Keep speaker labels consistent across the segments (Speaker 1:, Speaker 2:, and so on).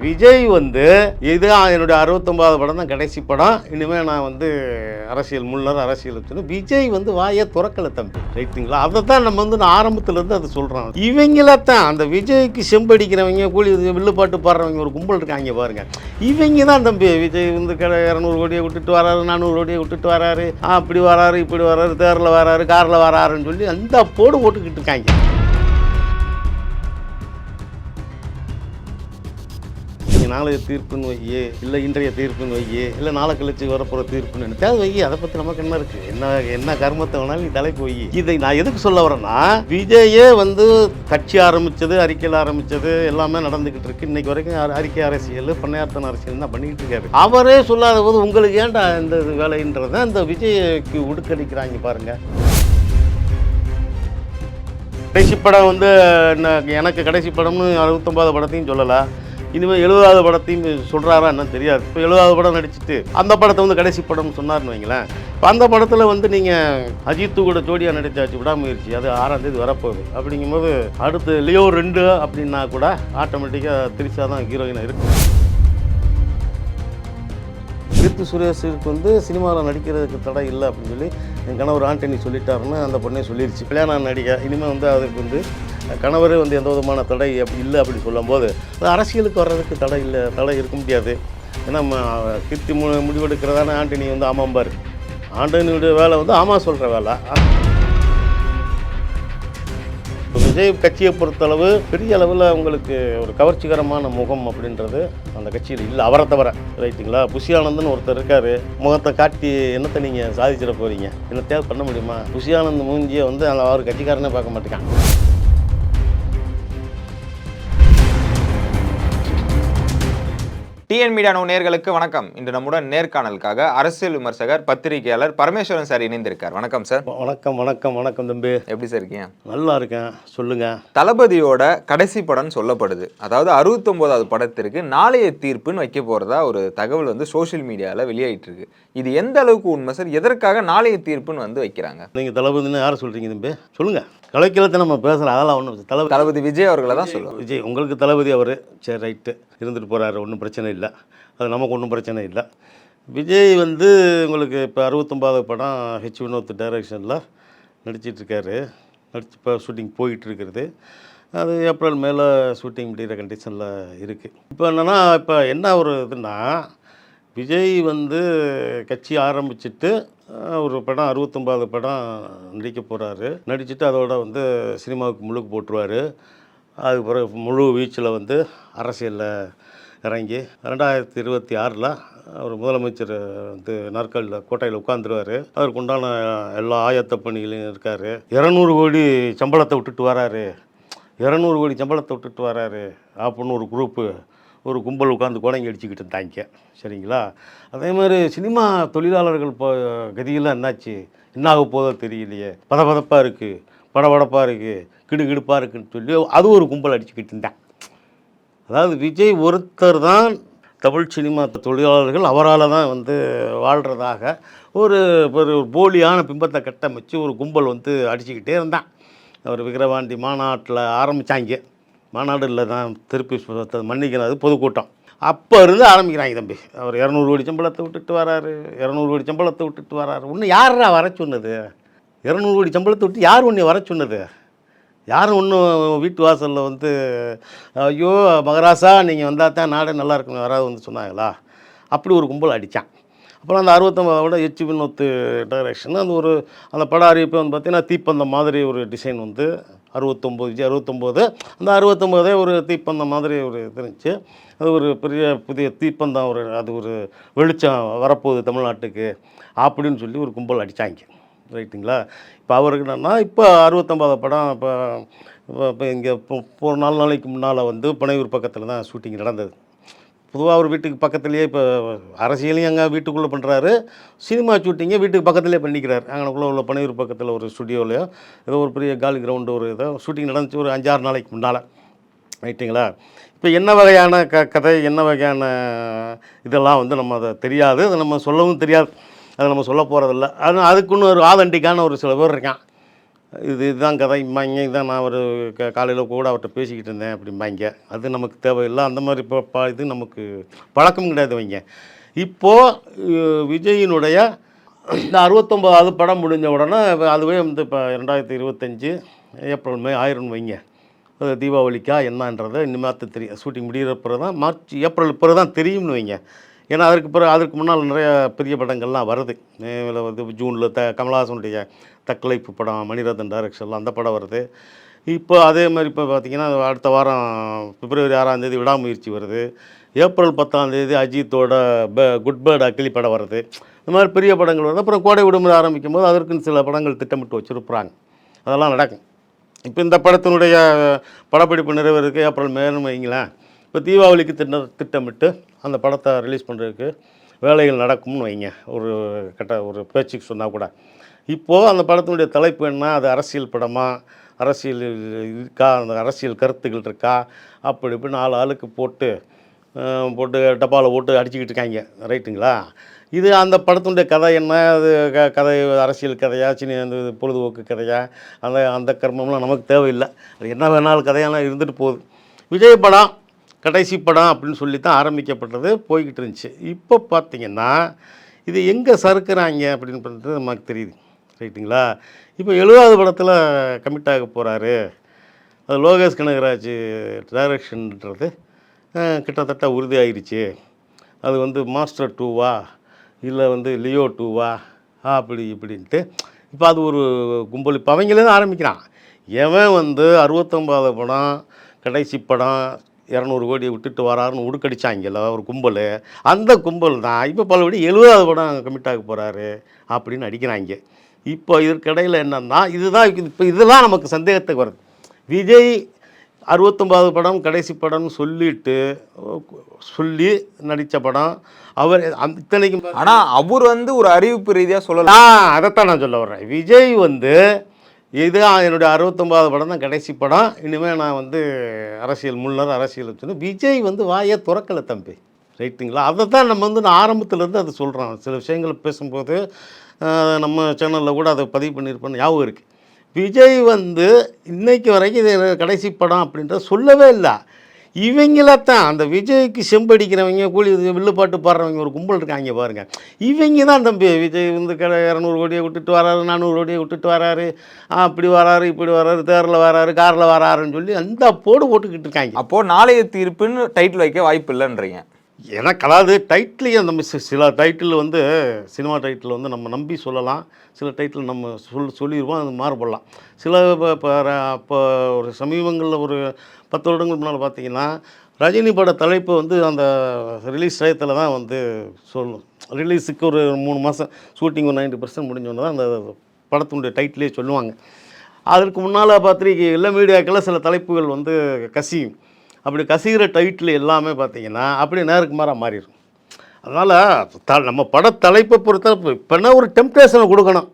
Speaker 1: விஜய் வந்து இது என்னுடைய 69வது படம் தான் கடைசி படம். இனிமேல் நான் வந்து அரசியல் முன்னர் அரசியல் வச்சுன்னு விஜய் வந்து வாயை துறக்கலை தம்பி, ரைட்டுங்களா? அதை தான் நம்ம வந்து ஆரம்பத்துலேருந்து அதை சொல்கிறோம். இவங்களத்தான் அந்த விஜய்க்கு செம்படிக்கிறவங்க, கூலி வில்லுப்பாட்டு பாடுறவங்க ஒரு கும்பல் இருக்காங்க பாருங்க. இவங்க தான் தம்பி விஜய் வந்து 200 கோடியை விட்டுட்டு வராரு, 400 கோடியை விட்டுட்டு வராரு, அப்படி வராரு, இப்படி வராரு, தேரில் வராரு, காரில் வராருன்னு சொல்லி அந்த போடு போட்டுக்கிட்டு இருக்காங்க. நாளைய தீர்ப்புன்னு வையே, இல்லை இன்றைய தீர்ப்புன்னு வையே, இல்லை நாளை கழிச்சு வரப்போகிற தீர்ப்புன்னு நினைச்சாது வையே. அதை பற்றி நமக்கு என்ன இருக்குது? என்ன கர்மத்தை வேணாலும் நீ தலைக்கு வை. இதை நான் எதுக்கு சொல்ல வரேன்னா, விஜயே வந்து கட்சி ஆரம்பித்தது, அறிக்கையில் ஆரம்பித்தது எல்லாமே நடந்துக்கிட்டு இருக்கு. இன்னைக்கு வரைக்கும் அறிக்கை அரசியல், பண்ணையார்த்தன அரசியல் தான் பண்ணிக்கிட்டு இருக்காரு. அவரே சொல்லாத போது உங்களுக்கு ஏன்டா இந்த வேலைன்றதை இந்த விஜய்க்கு உடுக்கடிக்கிறாங்க பாருங்க. கடைசி படம் வந்து எனக்கு கடைசி படம்னு 69வது படத்தையும் சொல்லலை, இனிமேல் 70வது படத்தையும் சொல்கிறாரா என்ன தெரியாது. இப்போ 70வது படம் நடிச்சுட்டு அந்த படத்தை வந்து கடைசி படம்னு சொன்னார்னு வைங்களேன். இப்போ அந்த படத்தில் வந்து நீங்கள் அஜித்து கூட ஜோடியாக நடித்தாச்சு விடாமுயற்சி, அது 6ஆம் தேதி வரப்போகுது. அப்படிங்கும்போது அடுத்து லியோ 2 அப்படின்னா கூட ஆட்டோமேட்டிக்காக திரிஷா தான் ஹீரோயினாக இருக்குது. கீர்த்தி சுரேஷுக்கு வந்து சினிமாவில் நடிக்கிறதுக்கு தடை இல்லை அப்படின்னு சொல்லி என் கணவர் ஆண்டனி சொல்லிட்டாருன்னு அந்த பொண்ணே சொல்லிடுச்சு. கல்யாணம் நடிகை இனிமேல் வந்து அதுக்கு வந்து கணவரே வந்து எந்த விதமான தடை அப்படி இல்லை அப்படின்னு சொல்லும்போது அது அரசியலுக்கு வர்றதுக்கு தடை இல்லை, தடை இருக்க முடியாது. ஏன்னா கீர்த்தி முடிவெடுக்கிறதான ஆண்டனி வந்து ஆமாம்பார். ஆண்டனியுடைய வேலை வந்து ஆமாம் சொல்கிற வேலை. விஜய் கட்சியை பொறுத்தளவு பெரிய அளவில் உங்களுக்கு ஒரு கவர்ச்சிகரமான முகம் அப்படின்றது அந்த கட்சியில் இல்லை, அவரை தவிர, ரைட்டுங்களா? புஷி ஆனந்த்னு ஒருத்தர் இருக்கார். முகத்தை காட்டி என்னத்தை நீங்கள் சாதிச்சிட போகிறீங்க? என்னத்தையாவது பண்ண முடியுமா? புஷி ஆனந்த் மூஞ்சியை வந்து அவர் கட்சிக்காரனே பார்க்க மாட்டேங்கான்.
Speaker 2: டிஎன் மீடியா நேயர்களுக்கு வணக்கம். இன்று நம்முடன் நேர்காணலுக்காக அரசியல் விமர்சகர், பத்திரிகையாளர் பரமேஸ்வரன் சார் இணைந்திருக்கார். வணக்கம் சார்.
Speaker 1: வணக்கம் வணக்கம் வணக்கம் தம்பி.
Speaker 2: எப்படி சார் இருக்கீங்க?
Speaker 1: நல்லா இருக்கேன், சொல்லுங்க.
Speaker 2: தளபதியோட கடைசி படம் சொல்லப்படுது. அதாவது 69வது படத்திற்கு நாளைய தீர்ப்புன்னு வைக்க போறதா ஒரு தகவல் வந்து சோசியல் மீடியாவில் வெளியாயிட்டு இருக்கு. இது எந்த அளவுக்கு உண்மை சார்? எதற்காக நாளைய தீர்ப்புன்னு வந்து வைக்கிறாங்க?
Speaker 1: நீங்க தளபதினு யாரை சொல்றீங்க தம்பி? சொல்லுங்க. கலைக்கிழத்தை நம்ம பேசுகிறோம், அதெல்லாம் ஒன்றும்
Speaker 2: தளபதி விஜய் அவர்களை தான் சொல்லுவோம்.
Speaker 1: விஜய் உங்களுக்கு தளபதி அவர், சரி ரைட்டு, இருந்துட்டு போகிறாரு, ஒன்றும் பிரச்சனை இல்லை, அது நமக்கு ஒன்றும் பிரச்சனை இல்லை. விஜய் வந்து உங்களுக்கு இப்போ 69வது படம் ஹெச் வினோத் டைரக்ஷனில் நடிச்சிட்ருக்காரு. இப்போ ஷூட்டிங் போயிட்டுருக்கிறது. அது ஏப்ரல் மேலே ஷூட்டிங் முடிகிற கண்டிஷனில் இருக்குது. இப்போ என்னென்னா, இப்போ என்ன ஒரு இதுன்னா, விஜய் வந்து கட்சி ஆரம்பிச்சுட்டு ஒரு படம் 69வது படம் நடிக்க போகிறாரு. நடிச்சுட்டு அதோட வந்து சினிமாவுக்கு முழுக்கு போட்டுருவார். அதுக்கு பிறகு முழு வீச்சில் வந்து அரசியலில் இறங்கி 2026 அவர் முதலமைச்சர் வந்து நாற்காலியில் கோட்டையில் உட்காந்துருவார். அதற்கு உண்டான எல்லா ஆயத்த பணிகளையும் இருக்கார். 200 கோடி சம்பளத்தை விட்டுட்டு வராரு, 200 கோடி சம்பளத்தை விட்டுட்டு வராரு அப்படின்னு ஒரு குரூப்பு, ஒரு கும்பல் உட்காந்து கோடங்கி அடிச்சுக்கிட்டு இருந்தாங்க, சரிங்களா? அதே மாதிரி சினிமா தொழிலாளர்கள் இப்போ கதியெல்லாம் என்னாச்சு, என்ன ஆக போதோ தெரியலையே, பதப்பதப்பாக இருக்குது, படபடப்பாக இருக்குது, கிடுகிடுப்பாக இருக்குன்னு சொல்லி அது ஒரு கும்பல் அடிச்சுக்கிட்டு இருந்தான். அதாவது விஜய் ஒருத்தர் தான் தமிழ் சினிமா தொழிலாளர்கள் அவரால் தான் வந்து வாழ்கிறதாக ஒரு போலியான பிம்பத்தை கட்டமைச்சு ஒரு கும்பல் வந்து அடிச்சுக்கிட்டே இருந்தான். அவர் விக்கிரவாண்டி மாநாட்டில் ஆரம்பித்தாங்க. மாநாடு இல்லை தான், திருப்பி மன்னிக்கிறது பொதுக்கூட்டம். அப்போ இருந்து ஆரம்பிக்கிறாங்க தம்பி. அவர் 200 கோடி சம்பளத்தை விட்டுட்டு வராரு, 200 கோடி சம்பளத்தை விட்டுட்டு வராரு. ஒன்று யாரா வர சொன்னது? 200 கோடி சம்பளத்தை விட்டு யார் ஒன்று வர சொன்னது? யாரும் ஒன்றும் வீட்டு வாசலில் வந்து ஐயோ மகராசா நீங்கள் வந்தால் தான் நாடே நல்லா இருக்கணும் யாராவது வந்து சொன்னாங்களா? அப்படி ஒரு கும்பல் அடித்தான். அப்புறம் அந்த 69வோட ஹெச் வினோத் டைரக்ஷன் அந்த பட அறிவிப்பை வந்து பார்த்திங்கன்னா தீப்பந்தம் மாதிரி ஒரு டிசைன் வந்து 69 அந்த 69 ஒரு தீப்பந்தம் மாதிரி ஒரு இது இருந்துச்சு. அது ஒரு புதிய தீப்பந்தம், அது ஒரு வெளிச்சம் வரப்போகுது தமிழ்நாட்டுக்கு அப்படின்னு சொல்லி ஒரு கும்பல் அடித்தாங்க, ரைட்டுங்களா? இப்போ அவருக்கு என்னன்னா, இப்போ 69வது படம் இப்போ இங்கே இப்போ 4 நாளைக்கு முன்னால் வந்து பனையூர் பக்கத்தில் தான் ஷூட்டிங் நடந்தது. பொதுவாக அவர் வீட்டுக்கு பக்கத்துலேயே இப்போ அரசியலையும் அங்கே வீட்டுக்குள்ளே பண்ணுறாரு, சினிமா ஷூட்டிங்கை வீட்டுக்கு பக்கத்துலேயே பண்ணிக்கிறார். அங்கனக்குள்ளே உள்ள பனையூர் பக்கத்தில் ஒரு ஸ்டுடியோலையோ ஏதோ ஒரு பெரிய காலி கிரவுண்டு ஒரு ஏதோ ஷூட்டிங் நடந்துச்சு ஒரு 5-6 நாளைக்கு முன்னால், ரைட்டுங்களா? இப்போ என்ன வகையான கதை, என்ன வகையான இதெல்லாம் வந்து நம்ம அதை தெரியாது, அதை நம்ம சொல்லவும் தெரியாது, அதை நம்ம சொல்ல போகிறதில்ல. அதுக்குன்னு ஒரு ஆதண்டிக்கான ஒரு சில பேர் இருக்கான். இதுதான் கதைம்பாங்க, இதான் நான் ஒரு காலையில் கூட அவர்கிட்ட பேசிக்கிட்டு இருந்தேன் அப்படிம்பாங்க. அது நமக்கு தேவையில்லை. அந்த மாதிரி இது நமக்கு பழக்கம் கிடையாது வைங்க. இப்போது விஜயினுடைய இந்த 69வது படம் முடிஞ்ச உடனே அதுவே வந்து இப்போ 2025 ஏப்ரல் மே ஆயிரம் வைங்க. அது தீபாவளிக்கா என்னன்றதை இனிமேல் தெரியும். ஷூட்டிங் முடிகிற பிறகு தான் மார்ச் ஏப்ரல் பிறகு தான் தெரியும்னு வைங்க. ஏன்னா அதற்கு முன்னால் நிறைய பெரிய படங்கள்லாம் வருது. இதில் வந்து ஜூனில் கமலஹாசனுடைய தக்கலைப்பு படம், மணிரத்னம் டைரக்ஷனில் அந்த படம் வருது. இப்போ அதே மாதிரி இப்போ பார்த்திங்கன்னா அடுத்த வாரம் பிப்ரவரி 6ஆம் தேதி விடாமுயற்சி வருது. ஏப்ரல் 10ஆம் தேதி அஜித்தோட குட் பேர்ட் அக்கிலி படம் வருது. இந்த மாதிரி பெரிய படங்கள் வருது. அப்புறம் கோடை விடுமுறை ஆரம்பிக்கும் போது அதற்குன்னு சில படங்கள் திட்டமிட்டு வச்சுருப்பாங்க. அதெல்லாம் நடக்கும். இப்போ இந்த படத்தினுடைய படப்பிடிப்பு நிறைவேறதுக்கு ஏப்ரல் மேலும் வைங்களேன். இப்போ தீபாவளிக்கு திட்டமிட்டு அந்த படத்தை ரிலீஸ் பண்ணுறதுக்கு வேலைகள் நடக்கும்னு வைங்க. ஒரு பேச்சுக்கு சொன்னால் கூட. இப்போது அந்த படத்தினுடைய தலைப்பு என்ன, அது அரசியல் படமா, அரசியல் இருக்கா, அந்த அரசியல் கருத்துக்கள் இருக்கா, அப்படி இப்படி 4 ஆளுக்கு போட்டு டப்பாவில் போட்டு அடிச்சுக்கிட்டு இருக்காங்க. ரைட்டுங்களா? இது அந்த படத்தினுடைய கதை என்ன, அது கதை அரசியல் கதையா, சின்ன அந்த பொழுதுபோக்கு கதையா, அந்த கர்மம்லாம் நமக்கு தேவையில்லை. அது என்ன வேணாலும் கதையெல்லாம் இருந்துட்டு போகுது. விஜய் படம் கடைசி படம் அப்படின்னு சொல்லி தான் ஆரம்பிக்கப்பட்டது, போய்கிட்டு இருந்துச்சு. இப்போ பார்த்திங்கன்னா இது எங்கே சறுக்குறாங்க அப்படின்றது நமக்கு தெரியுது. ரைட்டுங்களா? இப்போ 70வது படத்தில் கமிட் ஆக போகிறாரு. அது லோகேஷ் கனகராஜ் டைரக்ஷன்ன்றது கிட்டத்தட்ட உறுதியாயிருச்சு. அது வந்து மாஸ்டர் 2வா இல்லை வந்து லியோ 2வா அப்படி இப்படின்ட்டு இப்போ அது ஒரு கும்பல். இப்போ அவங்களே தான் ஆரம்பிக்கிறான். எவன் வந்து 69வது படம் கடைசி படம் 200 கோடியை விட்டுட்டு வராருன்னு உடுக்கடிச்சாங்கல்ல ஒரு கும்பல், அந்த கும்பல் தான் இப்போ பலபடி 70வது படம் கமிட் ஆக போகிறாரு அப்படின்னு அடிக்கிறாங்க. இப்போ இதற்கிடையில் என்னன்னா இப்போ இதெல்லாம் நமக்கு சந்தேகத்துக்கு வருது. விஜய் 69வது படம் கடைசி படம்னு சொல்லி நடித்த படம் அவர் இத்தனைக்கும்.
Speaker 2: ஆனால் அவர் வந்து ஒரு அறிவிப்பு ரீதியாக சொல்லலாம்.
Speaker 1: அதைத்தான் நான் சொல்ல வர்றேன். விஜய் வந்து இது என்னுடைய 69வது படம் தான் கடைசி படம், இனிமேல் நான் வந்து அரசியல் சொன்னேன். விஜய் வந்து வாயை துறக்கலை தம்பி. ரைட்டுங்களா? அதை தான் நம்ம வந்து நான் ஆரம்பத்துலேருந்து அதை சொல்கிறோம். சில விஷயங்களை பேசும்போது நம்ம சேனலில் கூட அதை பதிவு பண்ணியிருப்பேன்னு ஞாபகம் இருக்குது. விஜய் வந்து இன்னைக்கு வரைக்கும் இது கடைசி படம் அப்படின்றத சொல்லவே இல்லை. இவங்களத்தான் அந்த விஜய்க்கு செம்படிக்கிறவங்க, கூலி வில்லுப்பாட்டு பாடுறவங்க ஒரு கும்பல் இருக்காங்க பாருங்கள். இவங்க தான் தம்பி விஜய் வந்து 200 கோடியை விட்டுட்டு வராரு, 400 கோடியை விட்டுட்டு வராரு, அப்படி வராரு, இப்படி வராரு, தேரில் வராரு, காரில் வராருன்னு சொல்லி அந்த போட்டுக்கிட்டு இருக்காங்க.
Speaker 2: அப்போது நாளைய தீர்ப்புன்னு டைட்டில் வைக்க வாய்ப்பு இல்லைன்றீங்க.
Speaker 1: எனக்கு அதாவது டைட்டிலையே நம்ம சில டைட்டில் வந்து சினிமா டைட்டில் வந்து நம்ம நம்பி சொல்லலாம், சில டைட்டில் நம்ம சொல்லிடுவோம், அது மாறுபடலாம். சில இப்போ ஒரு சமீபங்களில் ஒரு 10 வருடங்களுக்கு முன்னால் பார்த்தீங்கன்னா ரஜினி பட தலைப்பு வந்து அந்த ரிலீஸ் டயத்தில் தான் வந்து சொல்லும். ரிலீஸுக்கு ஒரு 3 மாதம் ஷூட்டிங் ஒரு 90% முடிஞ்சோன்னு தான் அந்த படத்தினுடைய டைட்டிலே சொல்லுவாங்க. அதற்கு முன்னால் பத்திரிகைகளில் மீடியாக்களில் சில தலைப்புகள் வந்து கசியும். அப்படி கசிகிற டைட்டில் எல்லாமே பார்த்திங்கன்னா அப்படியே நேருக்கு மாறாக மாறிடும். அதனால் நம்ம படத்தலைப்பை பொறுத்த இப்போனா ஒரு டெம்ப்டேஷனை கொடுக்கணும்.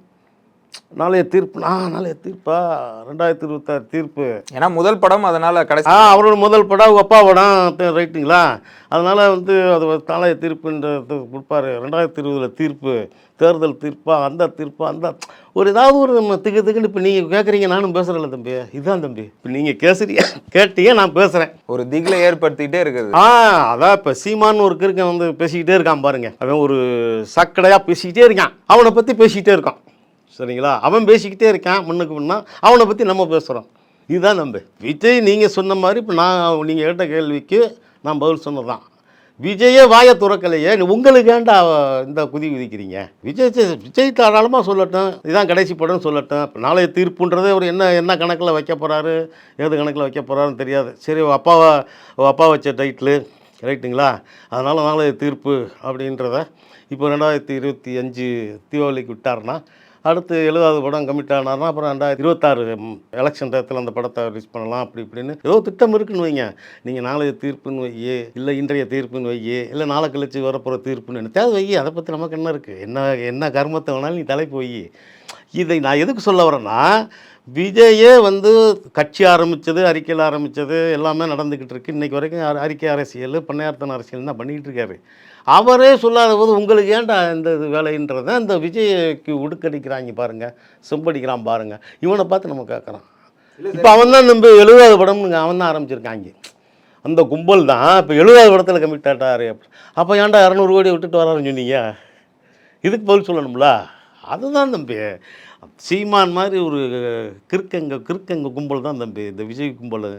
Speaker 1: நாளைய தீர்ப்பா 2026 தீர்ப்பு.
Speaker 2: ஏன்னா முதல் படம், அதனால் கடைசி
Speaker 1: அவரோட முதல் படம் அவங்க அப்பா படம். ரைட்டுங்களா? அதனால் வந்து அது நாளைய தீர்ப்புன்றது கொடுப்பாரு. 2020 தீர்ப்பு, தேர்தல் தீர்ப்பா, அந்த தீர்ப்பா, அந்த ஒரு ஏதாவது ஒரு நம்ம திக்குன்னு இப்போ நீங்கள் கேட்குறீங்க, நானும் பேசுகிறேன்ல தம்பி. இதுதான் தம்பி, இப்போ நீங்கள் கேட்டீங்க, நான் பேசுகிறேன்.
Speaker 2: ஒரு திகிலை ஏற்படுத்திக்கிட்டே இருக்குது.
Speaker 1: அதான் இப்போ சீமான்னு ஒரு கிறுக்கன் வந்து பேசிக்கிட்டே இருக்கான் பாருங்க. அவன் ஒரு சக்கடையாக பேசிக்கிட்டே இருக்கான், அவனை பற்றி பேசிக்கிட்டே இருக்கான். சரிங்களா? அவன் பேசிக்கிட்டே இருக்கான் முன்னுக்கு முன்னா, அவனை பற்றி நம்ம பேசுகிறோம். இதுதான் நம்ப விஜய். நீங்கள் சொன்ன மாதிரி இப்போ நீங்கள் கேட்ட கேள்விக்கு நான் பதில் சொன்னதான். விஜயே வாயை துறக்கலையே, உங்களுக்கு ஏன்டா இந்த குதிக்கிறீங்க? விஜய் தாராளமாக சொல்லட்டும், இதுதான் கடைசி படம்னு சொல்லட்டும். இப்போ நாளைய தீர்ப்புன்றதே அவர் என்ன கணக்கில் வைக்க போகிறாரு, ஏது கணக்கில் வைக்க போகிறாருன்னு தெரியாது. சரி, அப்பா வச்ச டைட்டிலு, ரைட்டுங்களா? அதனால் நாளைய தீர்ப்பு அப்படின்றத இப்போ 2025 தீபாவளிக்கு விட்டாருன்னா, அடுத்து 70வது படம் கமிட் ஆனார்னா அப்புறம் 2026 எலெக்ஷன் டயத்தில் அந்த படத்தை ரிலீஸ் பண்ணலாம். அப்படி இப்படின்னு ஏதோ திட்டம் இருக்குன்னு வைங்க. நீங்கள் நாளைய தீர்ப்புன்னு வையே, இல்லை இன்றைய தீர்ப்புன்னு வையே, இல்லை நாளை கழிச்சு வரப்போகிற தீர்ப்புன்னு தேவை வையே. அதை பற்றி நமக்கு என்ன இருக்குது? என்ன கர்மத்தை வேணாலும் நீ தலைப்பு வையே. இதை நான் எதுக்கு சொல்ல வரேன்னா, விஜயே வந்து கட்சி ஆரம்பித்தது, அறிக்கையில் ஆரம்பித்தது எல்லாமே நடந்துக்கிட்டு இருக்கு. இன்றைக்கி வரைக்கும் அறிக்கை அரசியல், பண்ணையார்த்தன அரசியல் தான் பண்ணிக்கிட்டு இருக்காரு. அவரே சொல்லாத போது உங்களுக்கு ஏன்டா இந்த இது வேலைன்றத இந்த விஜய்க்கு உடுக்கடிக்கிறாங்க பாருங்கள், செம்படிக்கிறான் பாருங்கள். இவனை பார்த்து நம்ம கேட்குறான். இப்போ அவன் தான் நம்ம 70வது படம்னுங்க அவன் தான் ஆரம்பிச்சிருக்காங்க. அந்த கும்பல் தான் இப்போ 70வது படத்தில் கமிட் ஆட்டாரு. அப்போ ஏன்டா 200 கோடி விட்டுட்டு வராருன்னு சொன்னீங்க? இதுக்கு பதில் சொல்லணும்ல. அதுதான் தம்பி. சீமான் மாதிரி ஒரு கிறுக்கங்க கும்பல் தான் தம்பி இந்த விஜய் கும்பல்.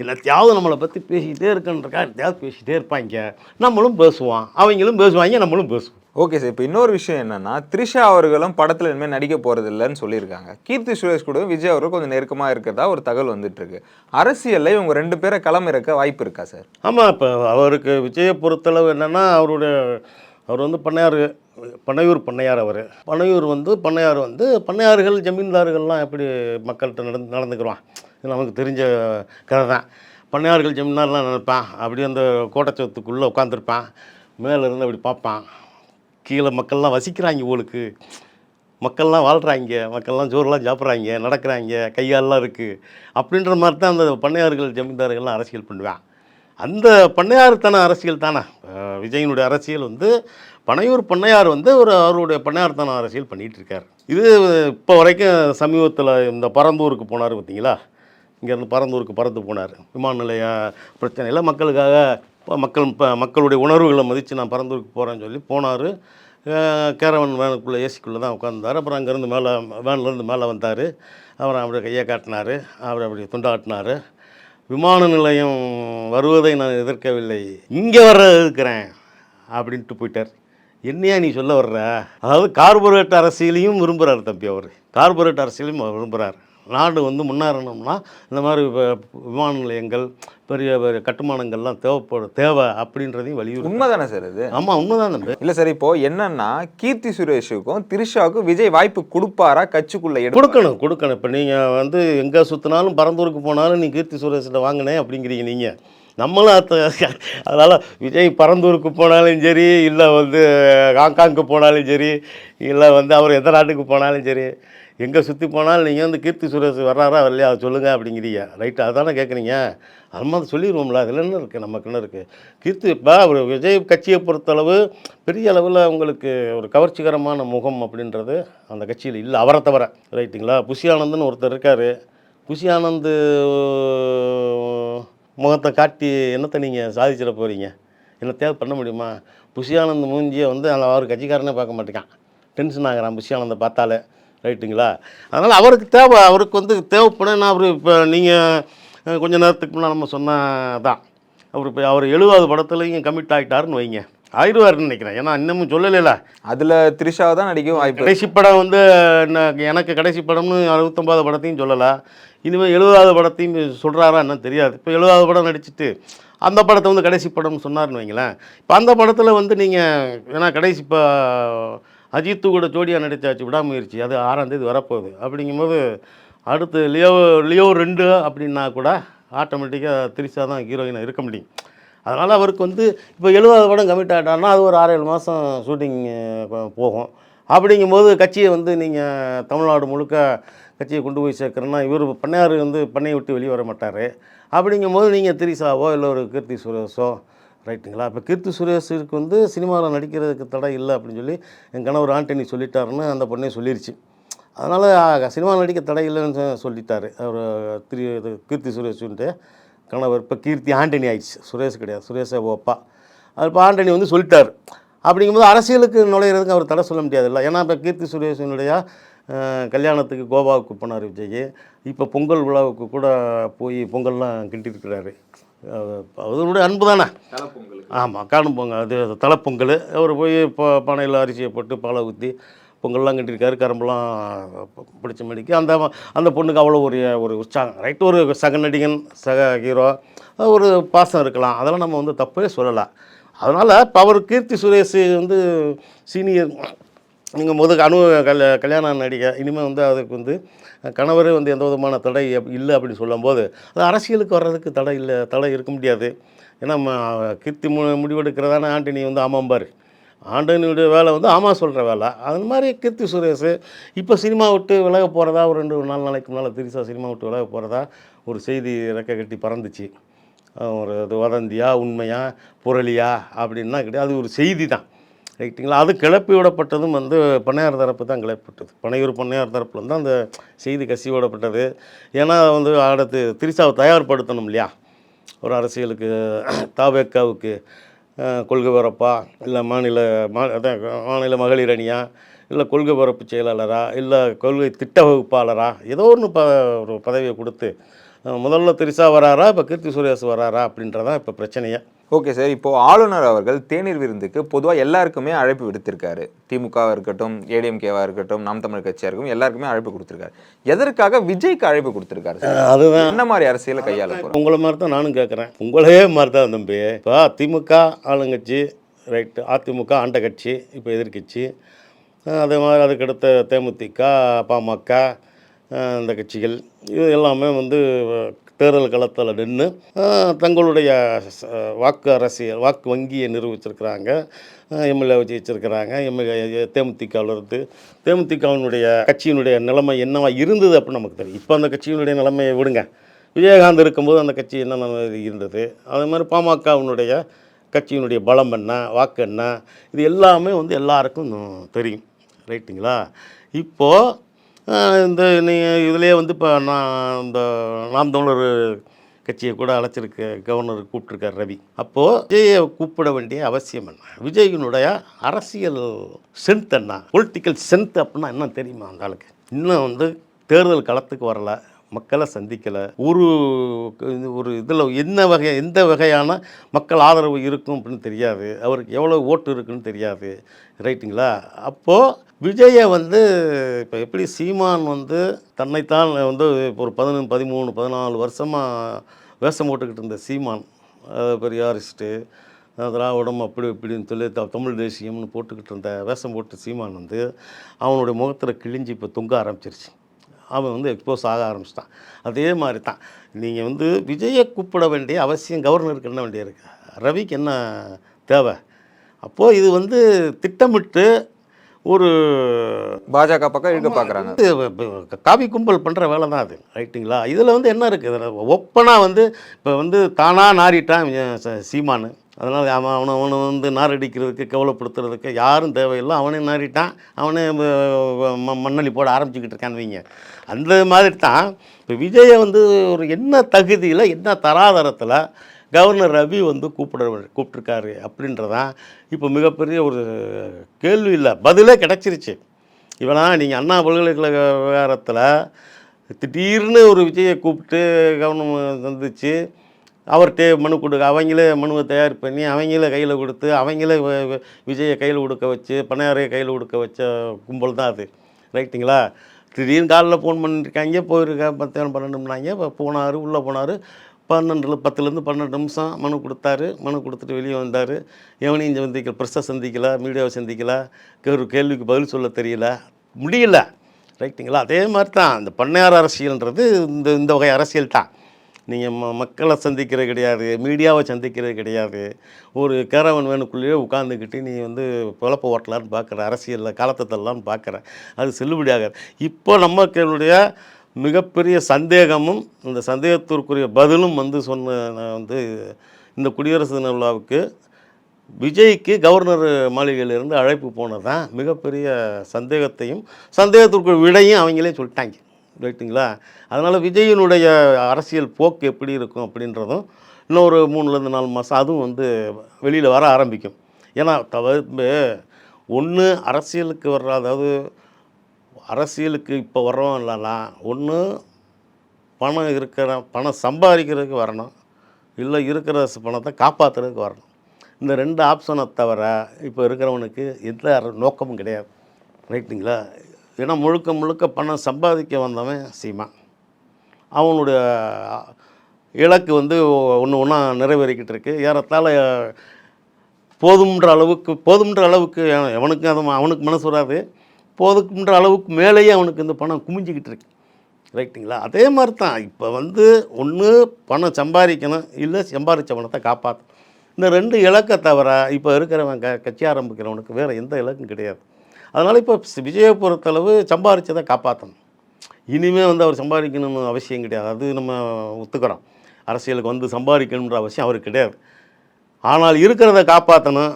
Speaker 1: என்னத்தையாவது நம்மளை பற்றி பேசிக்கிட்டே இருக்கன்றக்கா என்னத்தையாவது பேசிக்கிட்டே இருப்பாங்க. நம்மளும் பேசுவோம், அவங்களும் பேசுவாங்க, நம்மளும் பேசுவோம்.
Speaker 2: Okay sir. இப்போ இன்னொரு விஷயம் என்னன்னா, த்ரிஷா அவர்களும் படத்தில் இனிமேல் நடிக்க போகிறது இல்லைன்னு சொல்லியிருக்காங்க. கீர்த்தி சுரேஷ் கூட விஜய் அவர்கள் கொஞ்சம் நெருக்கமாக இருக்கிறதா ஒரு தகவல் வந்துட்டு இருக்கு. அரசியலில் இவங்க 2 பேரை களம் இறக்க வாய்ப்பு இருக்கா சார்?
Speaker 1: ஆமாம். இப்போ அவருக்கு விஜயை பொறுத்தளவு என்னென்னா, அவர் வந்து பனையூர் பண்ணையார். பனையூர் வந்து பண்ணையார்கள் ஜமீன்தார்கள்லாம் எப்படி மக்கள்கிட்ட நடந்துக்கிறான், இது நமக்கு தெரிஞ்ச கதை தான். பண்ணையார்கள் ஜமீன்தார்லாம் நினைப்பான், அப்படியே அந்த கோட்டச்சத்துக்குள்ளே உட்காந்துருப்பான், மேலே இருந்து அப்படி பார்ப்பான். கீழே மக்கள்லாம் வசிக்கிறாங்க, ஊருக்கு மக்கள்லாம் வாழ்கிறாங்க, மக்கள்லாம் சோறுலாம் சாப்பிட்றாங்க, நடக்கிறாங்க, கையாலெலாம் இருக்குது. அப்படின்ற மாதிரி தான் அந்த பண்ணையார்கள் ஜமீன்தார்கள்லாம் அரசியல் பண்ணுவான். அந்த பண்ணையார்த்தன அரசியல் தானே விஜயனுடைய அரசியல். வந்து பனையூர் பண்ணையார் வந்து அவருடைய பண்ணையார்த்தன அரசியல் பண்ணிகிட்ருக்கார். இது இப்போ வரைக்கும் சமீபத்தில் இந்த பரந்தூருக்கு போனார் பார்த்தீங்களா, இங்கேருந்து பரந்தூருக்கு பறந்து போனார். விமான நிலைய பிரச்சனையில் மக்களுக்காக மக்களுடைய உணர்வுகளை மதித்து நான் பரந்தூருக்கு போகிறேன்னு சொல்லி போனார். கேரவன் வேனுக்குள்ளே ஏசிக்குள்ளே தான் உட்காந்துருந்தார். அப்புறம் அங்கேருந்து வேன்லேருந்து மேலே வந்தார். அப்புறம் அப்படியே கையை காட்டினார், அவர் அப்படி துண்டாட்டினார். விமான நிலையம் வருவதை நான் எதிர்க்கவில்லை, இங்கே வர இருக்கிறேன் அப்படின்ட்டு போயிட்டார். என்னையா நீ சொல்ல வர்ற? அதாவது கார்பரேட் அரசியலையும் விரும்புகிறார் தம்பி. அவர் கார்பரேட் அரசியலையும் விரும்புகிறார். நாடு வந்து முன்னேறணும்னா இந்த மாதிரி விமான நிலையங்கள், பெரிய பெரிய கட்டுமானங்கள்லாம் தேவை அப்படின்றதையும் வலியுறுத்தி.
Speaker 2: உண்மைதானே சார் இது?
Speaker 1: ஆமாம், உண்மைதான் தம்பி.
Speaker 2: இல்லை சார், இப்போ என்னன்னா கீர்த்தி சுரேஷுக்கும் த்ரிஷாவுக்கும் விஜய் வாய்ப்பு கொடுப்பாரா? கட்சிக்குள்ளே
Speaker 1: கொடுக்கணும். இப்போ நீங்கள் வந்து எங்கே சுற்றினாலும் பரந்தூருக்கு போனாலும் நீ கீர்த்தி சுரேஷில் வாங்கினேன் அப்படிங்கிறீங்க நீங்கள். நம்மளும் அதனால் விஜய் பரந்தூருக்கு போனாலும் சரி, இல்லை வந்து ஹாங்காங்க்கு போனாலும் சரி, இல்லை வந்து அவர் எந்த நாட்டுக்கு போனாலும் சரி, எங்கே சுற்றி போனாலும் நீங்கள் வந்து கீர்த்தி சுரேஷ் வர்றாரா வரலையா அதை சொல்லுங்கள் அப்படிங்கிறீங்க. ரைட்டு, அதுதானே கேட்குறீங்க. அது மாதிரி சொல்லிடுவோம்ல, அதில் என்ன இருக்குது, நமக்கு என்ன இருக்குது. கீர்த்தி இப்போ ஒரு விஜய் கட்சியை பொறுத்தளவு பெரிய அளவில் உங்களுக்கு ஒரு கவர்ச்சிகரமான முகம் அப்படின்றது அந்த கட்சியில் இல்லை, அவரை தவிர. ரைட்டுங்களா. புஷி ஆனந்த்னு ஒருத்தர் இருக்கார். புஷி ஆனந்த் முகத்தை காட்டி என்னத்தை நீங்கள் சாதிச்சிட போகிறீங்க? என்னத்தையாவது பண்ண முடியுமா? புஷி ஆனந்த் மூஞ்சியை வந்து அவர் கட்சிக்காரனே பார்க்க மாட்டேங்கான், டென்ஷன் ஆகிறான் புஷி ஆனந்தை பார்த்தாலே. ரைட்டுங்களா. அதனால் அவருக்கு வந்து தேவைப்படும். அவர் இப்போ நீங்கள் கொஞ்சம் நேரத்துக்கு முன்னாடி நம்ம சொன்னதான், அவர் 70வது படத்துலையும் கமிட் ஆகிட்டாருன்னு வைங்க, ஆயிடுவார்னு நினைக்கிறேன். ஏன்னா இன்னமும் சொல்லலைல,
Speaker 2: அதில் த்ரிஷாவை தான் நடிக்கும் வாய்ப்பு.
Speaker 1: கடைசி படம் வந்து எனக்கு கடைசி படம்னு 69வது படத்தையும் சொல்லலை, இனிமேல் 70வது படத்தையும் சொல்கிறாரா என்ன தெரியாது. இப்போ 70வது படம் நடிச்சுட்டு அந்த படத்தை வந்து கடைசி படம்னு சொன்னார்னு வைங்களேன். இப்போ அந்த படத்தில் வந்து நீங்கள் ஏன்னா கடைசி இப்போ அஜித்து கூட ஜோடியாக நடித்தாச்சு விடாமுயற்சி, அது 6ஆம் தேதி வரப்போகுது. அப்படிங்கும்போது அடுத்து லியோ 2 அப்படின்னா கூட ஆட்டோமேட்டிக்காக த்ரிஷா தான் ஹீரோயினாக இருக்க முடியும். அதனால் அவருக்கு வந்து இப்போ 70வது படம் கமிட் ஆகிட்டார்னா அது ஒரு 6-7 மாதம் ஷூட்டிங் போகும். அப்படிங்கும்போது கட்சியை வந்து நீங்கள் தமிழ்நாடு முழுக்க கட்சியை கொண்டு போய் சேர்க்குறேன்னா இவர் பண்ணையார் வந்து பண்ணையை விட்டு வெளியே வர மாட்டார். அப்படிங்கும்போது நீங்கள் த்ரிஷாவோ இல்லை ஒரு கீர்த்தி சுரேஷோ, ரைட்டுங்களா. இப்போ கீர்த்தி சுரேஷுக்கு வந்து சினிமாவில் நடிக்கிறதுக்கு தடை இல்லை அப்படின்னு சொல்லி என் கணவர் ஆண்டனி சொல்லிட்டாருன்னு அந்த பொண்ணே சொல்லிருச்சு. அதனால் சினிமாவில் நடிக்க தடை இல்லைன்னு சொல்லிட்டார் அவர் கீர்த்தி சுரேஷுன்ட்டு கணவர். இப்போ கீர்த்தி ஆண்டனி ஆயிடுச்சு, சுரேஷ் கிடையாது, சுரேஷை ஓப்பா. அது இப்போ ஆண்டனி வந்து சொல்லிட்டார். அப்படிங்கும்போது அரசியலுக்கு நுழையிறதுக்கு அவர் தடை சொல்ல முடியாது இல்லை. ஏன்னா இப்போ கீர்த்தி சுரேஷனுடைய கல்யாணத்துக்கு கோவாவுக்கு போனார் விஜய். இப்போ பொங்கல் விழாவுக்கு கூட போய் பொங்கல்லாம் கிண்டிருக்கிறாரு. அவருடைய அன்பு தானே. ஆமாம், காணும் பொங்கல், அது தலைப்பொங்கல். அவர் போய் இப்போ பானையில் அரிசியை போட்டு பாலை ஊற்றி பொங்கல்லாம் கட்டியிருக்காரு, கரும்புலாம் பிடிச்ச மடிக்கு. அந்த பொண்ணுக்கு அவ்வளோ ஒரு உற்சாகம். ரைட்டு, ஒரு சக நடிகன், சக ஹீரோ, ஒரு பாசம் இருக்கலாம், அதெல்லாம் நம்ம வந்து தப்பே சொல்லலாம். அதனால் இப்போ அவர் கீர்த்தி சுரேஷ் வந்து சீனியர் நீங்கள் கல்யாணம் நடிகை, இனிமேல் வந்து அதுக்கு வந்து கணவரே வந்து எந்த விதமான தடை இல்லை அப்படின்னு சொல்லும்போது அது அரசியலுக்கு வர்றதுக்கு தடை இருக்க முடியாது. ஏன்னா கீர்த்தி முடிவெடுக்கிறதான ஆண்டனி வந்து ஆமாம்பார். ஆண்டனியுடைய வேலை வந்து ஆமாம் சொல்கிற வேலை. அது மாதிரி கீர்த்தி சுரேஷ் இப்போ சினிமா விட்டு விலக போகிறதா ஒரு 2-4 நாளைக்கு முன்னால் திரிஷா சினிமா விட்டு விலக போகிறதா ஒரு செய்தி ரெக்கை கட்டி பறந்துச்சு. ஒரு இது வதந்தியா உண்மையா புரளியா அப்படின்னா கிடையாது, அது ஒரு செய்தி தான். ரைட்டுங்களா? அது கிளப்பி விடப்பட்டதும் வந்து பண்ணையார் தரப்பு தான் கிளப்பிவிட்டது. பனையூர் பண்ணையார் தரப்புல தான் அந்த செய்தி கசி விடப்பட்டது. ஏன்னா வந்து அடுத்து திரிஷாவை தயார்படுத்தணும் இல்லையா ஒரு அரசியலுக்கு. தாவேக்காவுக்கு கொள்கை பரப்பா, இல்லை மாநில மகளிர் அணியா, இல்லை கொள்கை பரப்பு செயலாளரா, இல்லை கொள்கை திட்ட வகுப்பாளரா, ஏதோ ஒன்று ஒரு பதவியை கொடுத்து முதல்ல திரிஷா வராரா, இப்போ கீர்த்தி சுரேஷ் வராரா அப்படின்றதான் இப்போ பிரச்சனையே.
Speaker 2: ஓகே சார், இப்போ ஆளுநர் அவர்கள் தேநீர் விருந்துக்கு பொதுவாக எல்லாருக்குமே அழைப்பு விடுத்திருக்காரு. திமுகவாக இருக்கட்டும், ஏடிஎம்கேவாக இருக்கட்டும், நாம் தமிழர் கட்சியாக இருக்கும், எல்லாருக்குமே அழைப்பு கொடுத்துருக்காரு. எதற்காக விஜய்க்கு அழைப்பு கொடுத்துருக்காரு சார்? அதுதான் என்ன மாதிரி அரசியலை கையாள போகிறோம்?
Speaker 1: உங்களை மாதிரி தான் நானும் கேட்குறேன். உங்களே மாதிரி தான் தம்பி. இப்போ திமுக ஆளுங்கட்சி ரைட்டு, அதிமுக ஆண்ட கட்சி, இப்போ எதிர்கட்சி. அதே மாதிரி அதுக்கடுத்த தேமுதிக, பாமக, இந்த கட்சிகள் இது எல்லாமே வந்து தேர்தல் களத்தில் நின்று தங்களுடைய வாக்கு வங்கியை நிரூபிச்சிருக்கிறாங்க. எம்எல்ஏ வச்சு வச்சுருக்கிறாங்க. தேமுதிகவிலிருந்து தேமுதிகவினுடைய கட்சியினுடைய நிலைமை என்னவா இருந்தது அப்படின்னு நமக்கு தெரியும். இப்போ அந்த கட்சியினுடைய நிலைமையை விடுங்க. விஜயகாந்த் இருக்கும்போது அந்த கட்சி என்ன இருந்தது, அதே மாதிரி பாமகவினுடைய கட்சியினுடைய பலம் என்ன, வாக்கு என்ன, இது எல்லாமே வந்து எல்லாருக்கும் தெரியும். ரைட்டுங்களா? இப்போது இந்த நீங்கள் இதிலே வந்து இப்போ இந்த நாம் தமிழர் கட்சியை கூட அழைச்சிருக்க கவர்னர் கூப்பிட்ருக்கார் ரவி. அப்போது விஜயை கூப்பிட வேண்டிய அவசியம் என்ன? விஜயினுடைய அரசியல் ஸ்ட்ரென்த் என்ன, பொலிட்டிக்கல் ஸ்ட்ரென்த் அப்படின்னா என்ன தெரியுமா அந்த ஆளுக்கு? இன்னும் வந்து தேர்தல் களத்துக்கு வரலை, மக்களை சந்திக்கலை, ஒரு இதில் எந்த வகையான மக்கள் ஆதரவு இருக்கும் அப்படின்னு தெரியாது, அவருக்கு எவ்வளோ ஓட்டு இருக்குன்னு தெரியாது. ரைட்டுங்களா? அப்போது விஜயை வந்து இப்போ எப்படி சீமான் வந்து தன்னைத்தான் வந்து ஒரு 13-14 வருஷமாக வேஷம் போட்டுக்கிட்டு இருந்த சீமான், பெரியாரிஸ்ட்டு, திராவிடம் அப்படி இப்படின்னு சொல்லி தமிழ் தேசியம்னு போட்டுக்கிட்டு இருந்த வேஷம் போட்டு சீமான் வந்து அவனுடைய முகத்தில் கிழிஞ்சு இப்போ தொங்க ஆரம்பிச்சிருச்சு. அவன் வந்து எக்ஸ்போஸ் ஆக ஆரம்பிச்சிட்டான். அதே மாதிரி தான் நீங்கள் வந்து விஜயை கூப்பிட வேண்டிய அவசியம் கவர்னருக்கு என்ன வேண்டியிருக்கு, ரவிக்கு என்ன தேவை? அப்போது இது வந்து திட்டமிட்டு ஒரு
Speaker 2: பாஜக பக்கம் இழுக்க பார்க்குறாங்க.
Speaker 1: காவி கும்பல் பண்ணுற வேலை தான் அது. ரைட்டுங்களா? இதில் வந்து என்ன இருக்குது, ஒப்பனாக வந்து இப்போ வந்து தானாக நாறிட்டான் சீமானு. அதனால் அவனை வந்து நாரடிக்கிறதுக்கு கவலைப்படுத்துறதுக்கு யாரும் தேவையில்லை. அவனே நாரிட்டான், அவனே மண்ணள்ளி போட ஆரம்பிச்சுக்கிட்டு இருக்கான்னு வைங்க. அந்த மாதிரி தான் இப்போ விஜயை வந்து ஒரு என்ன தகுதியில் என்ன தராதரத்தில் கவர்னர் ரவி வந்து கூப்பிட்ருக்காரு அப்படின்றதான் இப்போ மிகப்பெரிய ஒரு கேள்வி இல்லை, பதிலே கிடச்சிருச்சு. இவனா நீங்கள் அண்ணா பல்கலைக்கழக விவகாரத்தில் திடீர்னு ஒரு விஜயை கூப்பிட்டு கவர்னர் வந்துச்சு, அவர்கிட்ட மனு கொடுக்க, அவங்களே மனுவை தயார் பண்ணி அவங்களே கையில் கொடுத்து அவங்களே விஜயை கையில் கொடுக்க வச்சு பண்ணையாரையை கையில் கொடுக்க வச்ச கும்பல் தான் அது. ரைட்டுங்களா? திடீர்னு காலையில் ஃபோன் பண்ணியிருக்காங்க, போயிருக்கா 10-12 இப்போ போனார், உள்ளே போனார். 10-12 நிமிஷம் மனு கொடுத்தாரு. மனு கொடுத்துட்டு வெளியே வந்தார். எவனையும் சந்திக்கல, ப்ரெஸ்ஸை சந்திக்கலை, மீடியாவை சந்திக்கலை, ஒரு கேள்விக்கு பதில் சொல்ல தெரியல, முடியல. ரைட்டுங்களா? அதே மாதிரி தான் இந்த பண்ணையார் அரசியல்ன்றது இந்த வகை அரசியல் தான். நீங்கள் மக்களை சந்திக்கிறது கிடையாது, மீடியாவை சந்திக்கிறது கிடையாது. ஒரு கேரவன் வேணுக்குள்ளேயே உட்காந்துக்கிட்டு நீ வந்து பொழப்ப ஓட்டலான்னு பார்க்குற, அரசியலில் காலத்தை தள்ளலான்னு பார்க்குற, அது செல்லுபடியாகாது. இப்போ நமக்களுடைய மிகப்பெரிய சந்தேகமும் இந்த சந்தேகத்திற்குரிய பதிலும் வந்து வந்து இந்த குடியரசு தின விழாவுக்கு விஜய்க்கு கவர்னர் மாளிகையிலிருந்து அழைப்பு போனது தான் மிகப்பெரிய சந்தேகத்திற்குரிய விடையும் அவங்களே சொல்லிட்டாங்க. ரைட்டுங்களா? அதனால் விஜயினுடைய அரசியல் போக்கு எப்படி இருக்கும் அப்படின்றதும் இன்னும் ஒரு 3-4 மாதம் அதுவும் வந்து வெளியில் வர ஆரம்பிக்கும். ஏன்னா ஒன்று அரசியலுக்கு வர்ற, அதாவது அரசியலுக்கு இப்போ வர்றோம் இல்லைனா ஒன்று பணம் சம்பாதிக்கிறதுக்கு வரணும், இல்லை இருக்கிற பணத்தை காப்பாற்றுறதுக்கு வரணும். இந்த 2 ஆப்ஷனை தவிர இப்போ இருக்கிறவனுக்கு எந்த நோக்கமும் கிடையாது. ரைட்டுங்களா? ஏன்னா முழுக்க பணம் சம்பாதிக்க வந்தவன் சீமான். அவனுடைய இலக்கு வந்து ஒன்றா நிறைவேறிக்கிட்டு இருக்கு. ஏறத்தாழ போதும்ன்ற அளவுக்கு அவனுக்கு அவனுக்கு மனசு வராது, போதும்ன்ற அளவுக்கு மேலேயே அவனுக்கு இந்த பணம் குமிஞ்சிக்கிட்டு இருக்கு. ரைட்டுங்களா? அதே மாதிரி தான் இப்போ வந்து ஒன்று பணம் சம்பாதிக்கணும், இல்லை சம்பாதிச்ச பணத்தை காப்பாற்றணும். இந்த 2 இலக்கை தவிர இப்போ இருக்கிறவன் கட்சி ஆரம்பிக்கிறவனுக்கு வேறு எந்த இலக்கும் கிடையாது. அதனால் இப்போ விஜயை பொறுத்தளவு சம்பாரிச்சதை காப்பாற்றணும். இனிமேல் வந்து அவர் சம்பாதிக்கணும்னு அவசியம் கிடையாது. அது நம்ம ஒத்துக்கிறோம். அரசியலுக்கு வந்து சம்பாதிக்கணுன்ற அவசியம் அவருக்கு கிடையாது. ஆனால் இருக்கிறத காப்பாற்றணும்.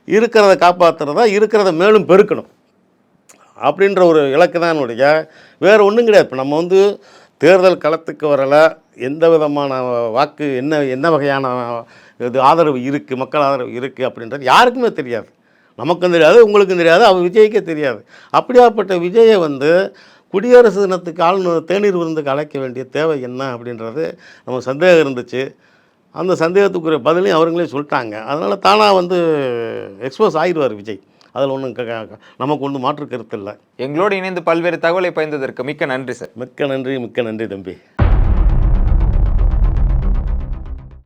Speaker 1: இருக்கிறத காப்பாற்றுறதா இருக்கிறத மேலும் பெருக்கணும் அப்படின்ற ஒரு இலக்கு தான் என்னுடைய, வேறு ஒன்றும் கிடையாது. இப்போ நம்ம வந்து தேர்தல் களத்துக்கு வரலை, எந்த விதமான வாக்கு என்ன வகையான இது ஆதரவு இருக்குது, மக்கள் ஆதரவு இருக்குது அப்படின்றது யாருக்குமே தெரியாது. நமக்கும் தெரியாது, உங்களுக்கும் தெரியாது, அவர் விஜய்க்கே தெரியாது. அப்படியாப்பட்ட விஜயை வந்து குடியரசு தினத்துக்கு ஆளுநர் தேநீர் விருந்துக்கு அழைக்க வேண்டிய தேவை என்ன அப்படின்றது நம்ம சந்தேகம் இருந்துச்சு. அந்த சந்தேகத்துக்குரிய பதிலையும் அவங்களே சொல்லிட்டாங்க. அதனால் தானாக வந்து எக்ஸ்போஸ் ஆகிடுவார் விஜய். அதில் ஒன்றும் நமக்கு ஒன்றும் மாற்று கருத்து இல்லை.
Speaker 2: எங்களோடு இணைந்து பல்வேறு தகவலை பயந்ததற்கு மிக்க நன்றி சார்.
Speaker 1: மிக்க நன்றி தம்பி.